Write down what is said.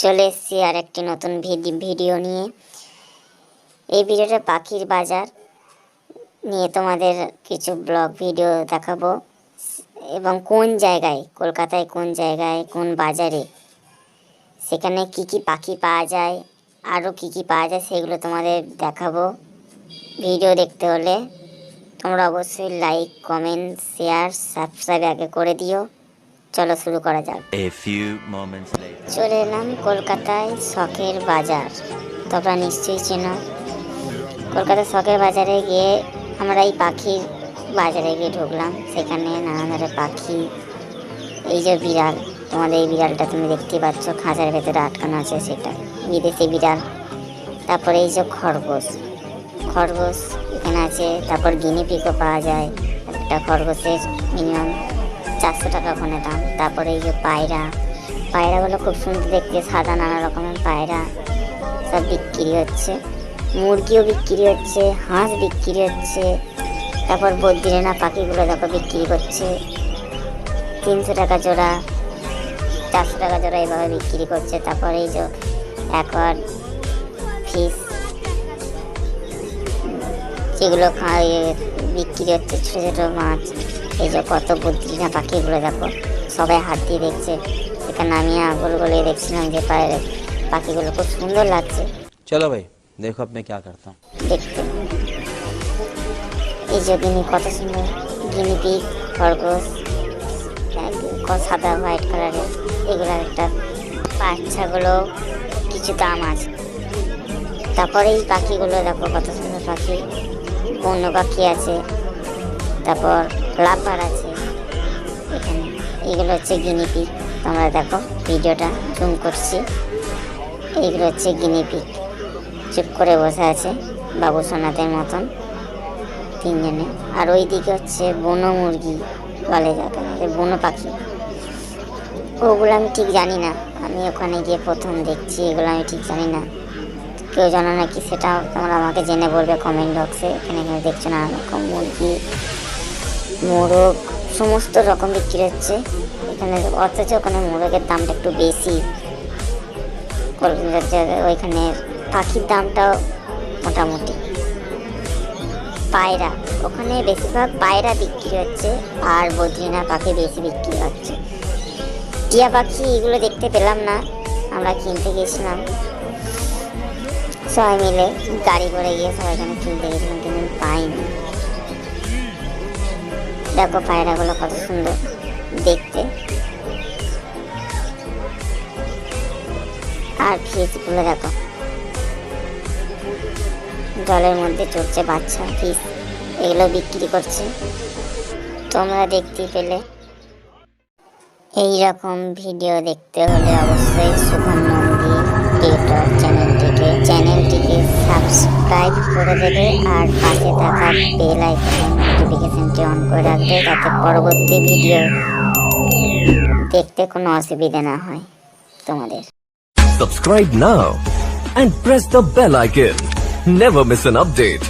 চলে এসেছি আর একটি নতুন ভিডিও নিয়ে। এই ভিডিওটা পাখির বাজার নিয়ে তোমাদের কিছু ব্লগ ভিডিও দেখাবো, এবং কোন জায়গায়, কলকাতায় কোন জায়গায় কোন বাজারে সেখানে কি কি পাখি পাওয়া যায়, আরও কি কি পাওয়া যায় সেগুলো তোমাদের দেখাবো। ভিডিও দেখতে হলে তোমরা অবশ্যই লাইক, কমেন্ট, শেয়ার, সাবস্ক্রাইব আগে করে দিও। চলো শুরু করা যাক। চলে এলাম কলকাতায় শখের বাজার। তোমরা নিশ্চয়ই চেনো। কলকাতার শখের বাজারে গিয়ে আমরা এই পাখির বাজারে গিয়ে ঢুকলাম। সেখানে নানা ধরনের পাখি, এই যে বিড়াল, তোমাদের এই বিড়ালটা তুমি দেখতে পাচ্ছ খাঁচার ভেতরে আটকানো আছে, সেটা বিদেশি বিড়াল। তারপরে এই যে খরগোশ এখানে আছে। তারপর গিনিপিগও পাওয়া যায়। একটা খরগোশের মিনিমাম 400 টাকা ওখানে দাম। তারপরে এই যে পায়রাগুলো খুব সুন্দর দেখতে, সাদা নানা রকমের পায়রা সব বিক্রি হচ্ছে। মুরগিও বিক্রি হচ্ছে, হাঁস বিক্রি হচ্ছে। তারপর বদ্রিনা পাখিগুলো দেখো বিক্রি করছে 300 টাকা জোড়া, 400 টাকা জোড়া এইভাবে বিক্রি করছে। তারপরে এই যে অ্যাকোয়ার ফিশ যেগুলো বিক্রি হচ্ছে, ছোটো ছোটো মাছ। এই যে কত বদ্রিনা পাখিগুলো দেখো, সবাই হাত দিয়ে দেখছে। এখানে আমি আঙুল গলে দেখছিলাম যে পাখিগুলো খুব সুন্দর লাগছে। চলো ভাই দেখো আপনি क्या करता हूं দেখতে। এই যে কত সুন্দর গিনিপিগ, খরগোশ, সাদা হোয়াইট কালারের, এগুলো একটা বাচ্চাগুলো কিছু দাম আছে। তারপরে এই পাখিগুলো দেখো কত সুন্দর পাখি, বন্য পাখি আছে, তারপর লাফার আছে এখানে। এইগুলো হচ্ছে গিনিপিগ। তোমরা দেখো, ভিডিওটা জুম করছি। এইগুলো হচ্ছে গিনিপিগ, চুপ করে বসে আছে বাবু সোনাদের মতন 3 জনে। আর ওই দিকে হচ্ছে বন মুরগি বলে যাকে, বন পাখি। ওগুলো আমি ঠিক জানি না, আমি ওখানে গিয়ে প্রথম দেখছি। এগুলো আমি ঠিক জানি না, কেউ জানো নাকি সেটা তোমরা আমাকে জেনে বলবে কমেন্ট বক্সে। এখানে দেখছো না রকম মুরগি, মোরগ, সমস্ত রকম বিক্রি হচ্ছে এখানে। অথচ ওখানে মোরগের দামটা একটু বেশি। ওইখানে পাখির দামটাও মোটামুটি। পায়রা, ওখানে বেশিরভাগ পায়রা বিক্রি হচ্ছে, আর বদ্রিনা পাখি বেশি বিক্রি হচ্ছে। টিয়া পাখি এগুলো দেখতে পেলাম না, আমরা কিনতে গেছিলাম সবাই মিলে, গাড়ি করে গিয়ে সবাই এখানে কিনতে গেছিলাম, কিন্তু পাইনি। দেখো পায়রাগুলো কত সুন্দর দেখতে। আর ফিশগুলো দেখো জলের মধ্যে চড়ছে, বাচ্চা ফিশ, এগুলো বিক্রি করছে। তোমরা দেখতে পেলে। এই রকম ভিডিও দেখতে হলে অবশ্যই শুভম নন্দী ক্রিয়েটর চ্যানেলটিকে সাবস্ক্রাইব করে দেবে, আর পাশে থাকা বেল আইকন নোটিফিকেশনটি অন করে রাখবে, যাতে পরবর্তী ভিডিও দেখতে কোনো অসুবিধা না হয় তোমাদের। Subscribe now and press the bell icon. Never miss an update.